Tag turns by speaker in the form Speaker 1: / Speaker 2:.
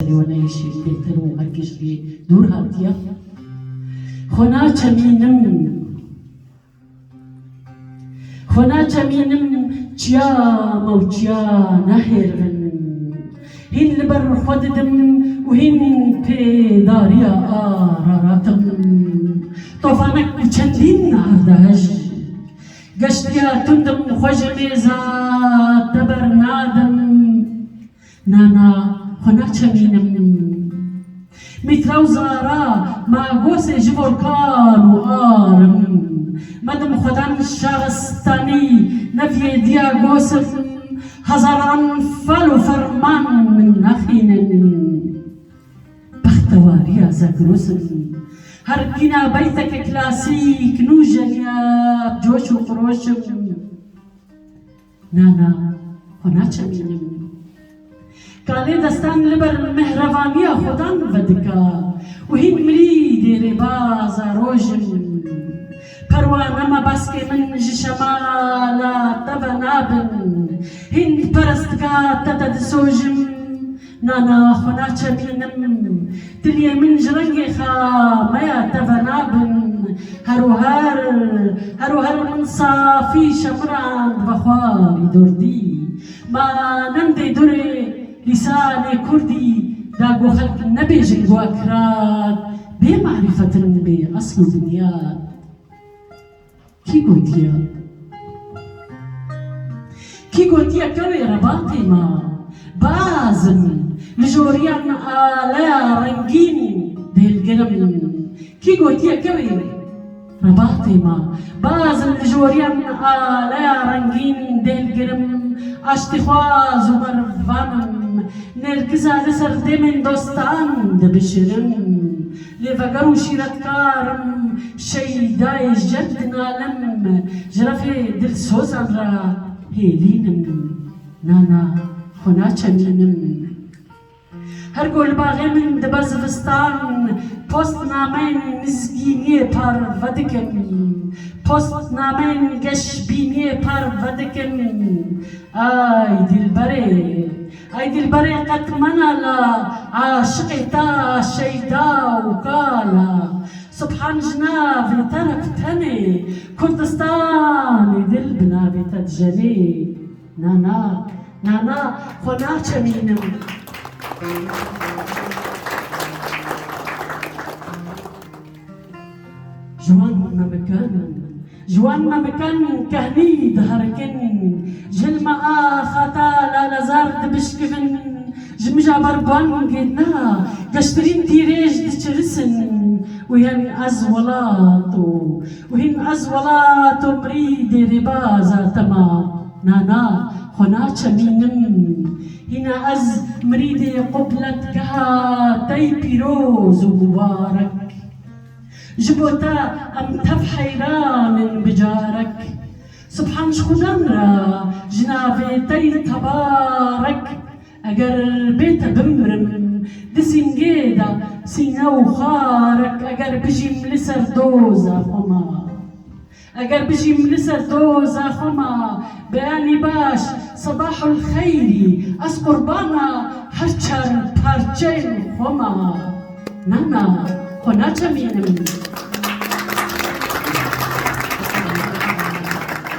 Speaker 1: ونعيشي بهتر وهركش دور هاتيا خنا چمینم چیا موچیا نهرن هین لبر خوددم و هین پیداریا آراراتم طوفانک و چندین عردهش گشتیا تندم خوش میزا تبر نادم نانا خنا چمینم میتراو زارا ما گوس جبرکان و آرم مدم خودم شغستانی نفی دیا گوسم هزاران فل و فرمان من نخینن بختواریا زگروسم هر گینا بیتک کلاسیک نوجنیا بجوش و خروشم نانا خنا چمینم کالی دستان لبر مهربانیا خودان ودکا و هین مریدی ربازا روژم پروانما بسکه من جشمالا تبنابن هین پرستگا تتد سوجم نانا خنا چمینم تلیه من جرنگی خامیا تبنابن هروهر من صافی شمران بخواری دردی ما نندی دوری لسان كردي داغو خلق نبي جنگو اكراد بمعرفة بأصل الدنيا كي قوتيا كوي رباطي ما بازم لجوريان آلا رنگين ديل قلم كي قوتيا كوي رباطي ما بازم لجوريان آلا رنگين ديل قلم اشتخواز و مرفانم نرکزا لسر دمن دوستان دبشرم لفقر و شیرتکارم شیدای جد نالم جرف دل سوزان را هیلینم نانا خنا چمینم هر گل باغی من دبزوستان پست نامین نزگینی پر ودکم پست نامین گشبینی پر ودکم ای دلبره قد منالا عاشقی تا شیدا و کالا سبحان جنابی ترفتنی کردستانی دل بنابی تدجنی نانا خنا چمینم جوان ما مكان كهني دهركن جل ما خطا لا لزار دبشكفن جمجا بربان قدنا قشترين تيريج دتشرسن وهن أزولاتو مريدي ربازا تما نانا خنا چمینم هنا از مريدي قبلت كها تي بيروز ومبارك جبوتا ام تف حيران بجارك سبحان شخدان را جنابي تي تبارك اگر بيت بمرم دسنجيدا سينا وخارك اگر بجي ملسر دوزا خما بياني باش صباح الخير اس قربانا هرچر پرچين خما نانا خنا چمینم